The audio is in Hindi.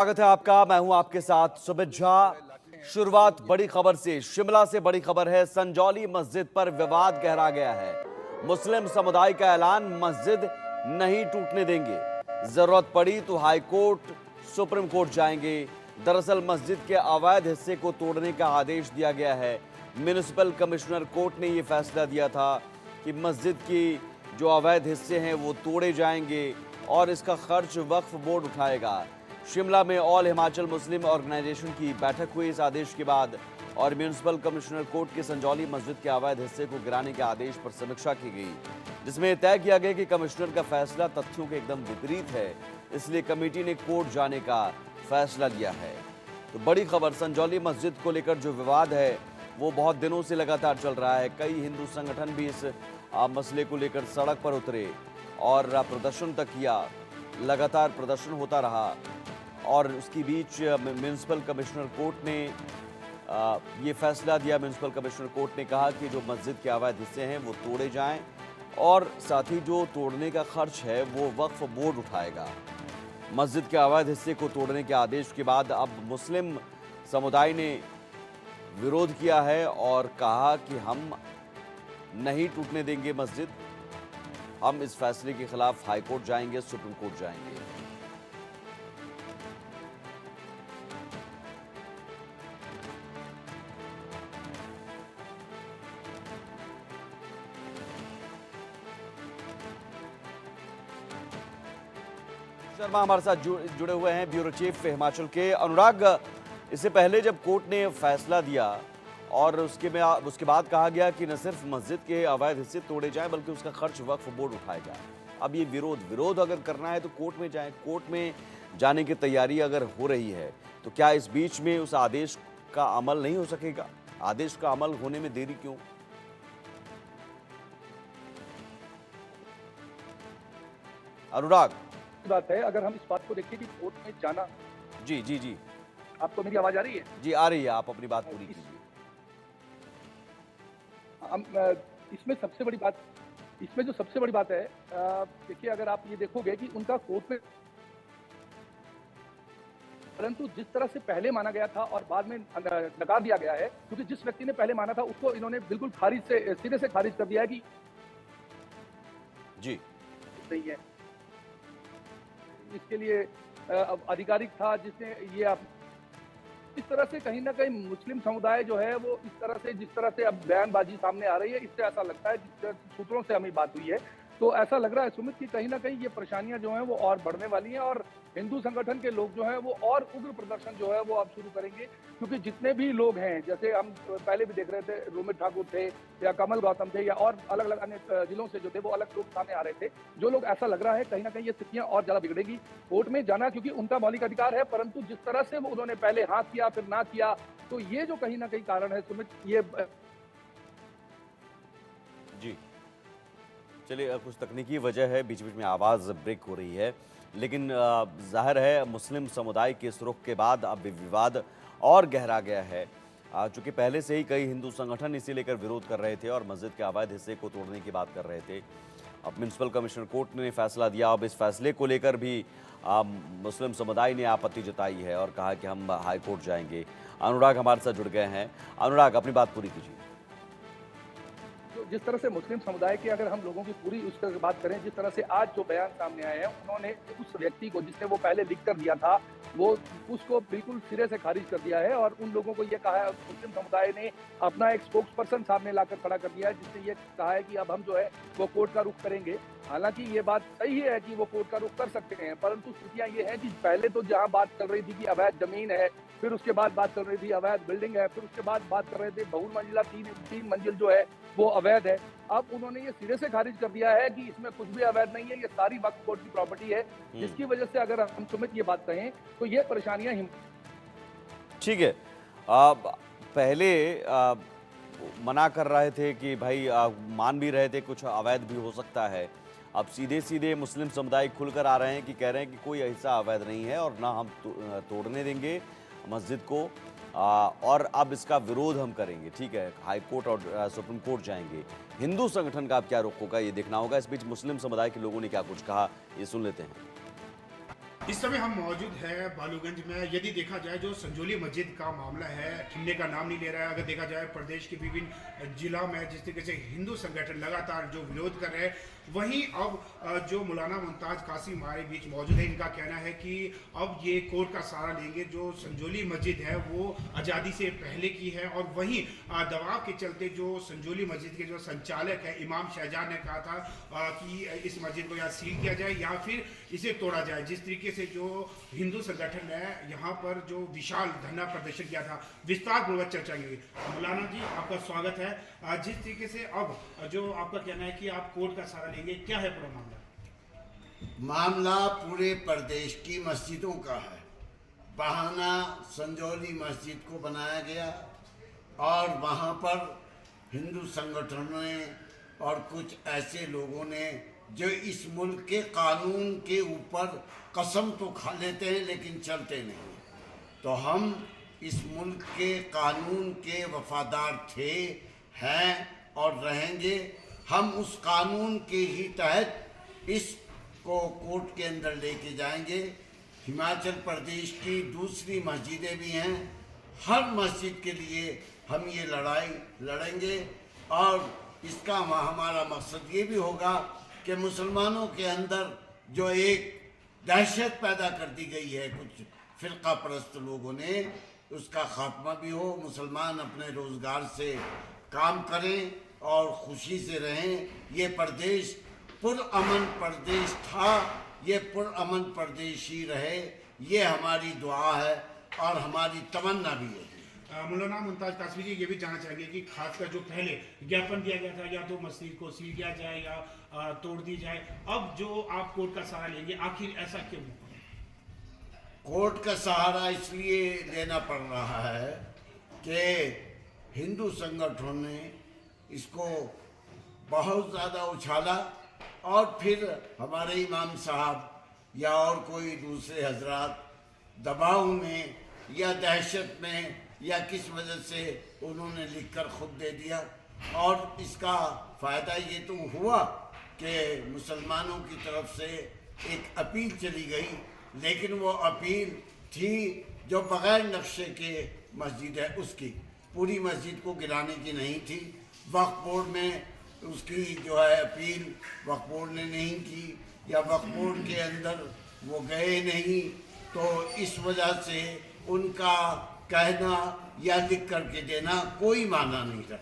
स्वागत है आपका। मैं हूं आपके साथ सुमित झा। शुरुआत बड़ी खबर से। शिमला से बड़ी खबर है। संजौली मस्जिद पर विवाद गहरा गया है। मुस्लिम समुदाय का ऐलान, मस्जिद नहीं टूटने देंगे, जरूरत पड़ी तो हाई कोर्ट, सुप्रीम कोर्ट जाएंगे। दरअसल मस्जिद के अवैध हिस्से को तोड़ने का आदेश दिया गया है। म्युनिसिपल कमिश्नर कोर्ट ने यह फैसला दिया था कि मस्जिद की जो अवैध हिस्से हैं वो तोड़े जाएंगे और इसका खर्च वक्फ बोर्ड उठाएगा। शिमला में ऑल हिमाचल मुस्लिम ऑर्गेनाइजेशन की बैठक हुई इस आदेश के बाद और म्युनिसिपल कमिश्नर कोर्ट के संजौली मस्जिद के अवैध हिस्से को गिराने के आदेश पर समीक्षा की गई, जिसमें तय किया गया कि कमिश्नर का फैसला तथ्यों के एकदम विपरीत है, इसलिए कमेटी ने कोर्ट जाने का फैसला लिया है। तो बड़ी खबर, संजौली मस्जिद को लेकर जो विवाद है वो बहुत दिनों से लगातार चल रहा है। कई हिंदू संगठन भी इस मसले को लेकर सड़क पर उतरे और प्रदर्शन तक किया। लगातार प्रदर्शन होता रहा और उसके बीच म्युनिसिपल कमिश्नर कोर्ट ने ये फैसला दिया। म्युनिसिपल कमिश्नर कोर्ट ने कहा कि जो मस्जिद के अवैध हिस्से हैं वो तोड़े जाएं और साथ ही जो तोड़ने का खर्च है वो वक्फ बोर्ड उठाएगा। मस्जिद के अवैध हिस्से को तोड़ने के आदेश के बाद अब मुस्लिम समुदाय ने विरोध किया है और कहा कि हम नहीं टूटने देंगे मस्जिद, हम इस फैसले के खिलाफ हाई कोर्ट जाएंगे, सुप्रीम कोर्ट जाएंगे। शर्मा हमारे साथ जुड़े हुए हैं, ब्यूरो चीफ हिमाचल के। अनुराग, इससे पहले जब कोर्ट ने फैसला दिया और उसके बाद कहा गया कि न सिर्फ मस्जिद के अवैध हिस्से तोड़े जाएं बल्कि उसका खर्च वक्फ बोर्ड उठाएगा। अब ये विरोध अगर करना है तो कोर्ट में जाएं। कोर्ट में जाने की तैयारी अगर हो रही है तो क्या इस बीच में उस आदेश का अमल नहीं हो सकेगा? आदेश का अमल होने में देरी क्यों? अनुराग, बात है, अगर हम इस बात को देखें कि कोर्ट में जाना। जी जी जी, आपको मेरी आवाज आ रही है? जी आ रही है, आप अपनी बात पूरी कीजिए। इसमें जो सबसे बड़ी बात है, देखिए, अगर आप ये देखोगे कि उनका कोर्ट में, परंतु जिस तरह से पहले माना गया था और बाद में नकार दिया गया है, क्योंकि जिस व्यक्ति ने पहले माना था उसको इन्होंने बिल्कुल सिरे से खारिज कर दिया है कि जी नहीं है। इसके लिए आधिकारिक था जिसने ये इस तरह से कहीं ना कहीं मुस्लिम समुदाय जो है वो इस तरह से, जिस तरह से अब बयानबाजी सामने आ रही है, इससे ऐसा लगता है, जिस तरह सूत्रों से हमें बात हुई है तो ऐसा लग रहा है सुमित कि कहीं ना कहीं ये परेशानियां जो हैं वो और बढ़ने वाली हैं और हिंदू संगठन के लोग जो हैं वो और उग्र प्रदर्शन जो है वो अब शुरू करेंगे। क्योंकि जितने भी लोग हैं, जैसे हम पहले भी देख रहे थे, रोमित ठाकुर थे या कमल गौतम थे या और अलग अलग अन्य जिलों से जो थे वो अलग लोग सामने आ रहे थे, जो लोग, ऐसा लग रहा है कहीं ना कहीं ये स्थितियां और ज्यादा बिगड़ेगी। कोर्ट में जाना क्योंकि उनका मौलिक अधिकार है, परंतु जिस तरह से वो उन्होंने पहले हाँ किया फिर ना किया, तो ये जो कहीं ना कहीं कारण है सुमित, ये जी, चलिए, कुछ तकनीकी वजह है, बीच बीच में आवाज़ ब्रेक हो रही है, लेकिन जाहिर है मुस्लिम समुदाय के इस रुख के बाद अब विवाद और गहरा गया है। चूँकि पहले से ही कई हिंदू संगठन इसे लेकर विरोध कर रहे थे और मस्जिद के अवैध हिस्से को तोड़ने की बात कर रहे थे। अब म्युनिसिपल कमिश्नर कोर्ट ने फैसला दिया। अब इस फैसले को लेकर भी मुस्लिम समुदाय ने आपत्ति जताई है और कहा कि हम हाई कोर्ट जाएंगे। अनुराग हमारे साथ जुड़ गए हैं। अनुराग, अपनी बात पूरी कीजिए। जिस तरह से मुस्लिम समुदाय के, अगर हम लोगों की पूरी उस तरह से बात करें, जिस तरह से आज जो बयान सामने आए हैं, उन्होंने उस व्यक्ति को जिसने वो पहले लिख कर दिया था वो उसको बिल्कुल सिरे से खारिज कर दिया है और उन लोगों को ये कहा है, मुस्लिम समुदाय ने अपना एक स्पोक्स पर्सन सामने लाकर खड़ा कर दिया है जिसने ये कहा है कि अब हम जो है वो कोर्ट का रुख करेंगे। हालांकि ये बात सही है कि वो कोर्ट का रुख कर सकते हैं, परंतु स्थितियां ये हैं कि पहले तो जहां बात चल रही थी कि अवैध जमीन है, फिर उसके बाद बात चल रही थी अवैध बिल्डिंग है, फिर उसके बाद बात कर रहे थे बहुमंजिला तीन मंजिल जो है वो अवैध है। अब उन्होंने ये सिरे से खारिज कर दिया है कि इसमें कुछ भी अवैध नहीं है, ये सारी वक्फ बोर्ड की प्रॉपर्टी है, जिसकी वजह से अगर हम सुमित ये बात कहें तो ये परेशानियां ठीक है। पहले मना कर रहे थे कि भाई मान भी रहे थे कुछ अवैध भी हो सकता है। अब सीधे सीधे मुस्लिम समुदाय खुलकर आ रहे हैं कि कह रहे हैं कि कोई ऐसा अवैध नहीं है और ना हम तोड़ने देंगे मस्जिद को, और अब इसका विरोध हम करेंगे। ठीक है, हाई कोर्ट और सुप्रीम कोर्ट जाएंगे। हिंदू संगठन का अब क्या रुख होगा ये देखना होगा। इस बीच मुस्लिम समुदाय के लोगों ने क्या कुछ कहा, ये सुन लेते हैं। इस समय हम मौजूद हैं बालूगंज में। यदि देखा जाए जो संजौली मस्जिद का मामला है थमने का नाम नहीं ले रहा है। अगर देखा जाए प्रदेश के विभिन्न जिला में जिस तरीके से हिंदू संगठन लगातार जो विरोध कर रहे हैं, वहीं अब जो मौलाना मुमताज कासिम हमारे बीच मौजूद है। इनका कहना है कि अब ये कोर्ट का सहारा लेंगे। जो संजौली मस्जिद है वो आज़ादी से पहले की है और वहीं दबाव के चलते जो संजौली मस्जिद के जो संचालक है इमाम शहजाद ने कहा था कि इस मस्जिद को या सील किया जाए या फिर इसे तोड़ा जाए। जिस तरीके से जो हिंदू संगठन है यहाँ पर जो विशाल धरना प्रदर्शन किया था, विस्तार पूर्वक चर्चा की। मौलाना जी आपका स्वागत है। जिस तरीके से अब जो आपका कहना है कि आप कोर्ट का सहारा लेंगे, क्या है पूरा मामला? मामला पूरे प्रदेश की मस्जिदों का है। बहाना संजौली मस्जिद को बनाया गया और वहाँ पर हिंदू संगठनों ने और कुछ ऐसे लोगों ने जो इस मुल्क के कानून के ऊपर कसम तो खा लेते हैं लेकिन चलते नहीं। तो हम इस मुल्क के कानून के वफादार थे, हैं और रहेंगे। हम उस कानून के ही तहत इसको कोर्ट के अंदर लेके जाएंगे। हिमाचल प्रदेश की दूसरी मस्जिदें भी हैं, हर मस्जिद के लिए हम ये लड़ाई लड़ेंगे और इसका हमारा मकसद ये भी होगा कि मुसलमानों के अंदर जो एक दहशत पैदा कर दी गई है कुछ फिरका परस्त लोगों ने, उसका खात्मा भी हो। मुसलमान अपने रोज़गार से काम करें और खुशी से रहें। ये प्रदेश पुरअमन प्रदेश था, ये पुरअमन प्रदेश ही रहे। ये हमारी दुआ है और हमारी तमन्ना भी है। मौलाना मुमताज कासमी जी ये भी जानना चाहेंगे कि खासकर जो पहले ज्ञापन दिया गया था या तो मस्जिद को सील किया जाए या तोड़ दी जाए, अब जो आप कोर्ट का सहारा लेंगे, आखिर ऐसा क्यों? कोर्ट का सहारा इसलिए लेना पड़ रहा है कि हिंदू संगठनों ने इसको बहुत ज़्यादा उछाला और फिर हमारे इमाम साहब या और कोई दूसरे हजरात दबाव में या दहशत में या किस वजह से उन्होंने लिखकर खुद दे दिया। और इसका फ़ायदा ये तो हुआ कि मुसलमानों की तरफ से एक अपील चली गई, लेकिन वो अपील थी जो बग़ैर नक्शे के मस्जिद है उसकी, पूरी मस्जिद को गिराने की नहीं थी। वक्फ बोर्ड में उसकी जो है अपील वक्फ बोर्ड ने नहीं की या वक्फ बोर्ड के अंदर वो गए नहीं, तो इस वजह से उनका कहना या लिख करके देना कोई माना नहीं रखता।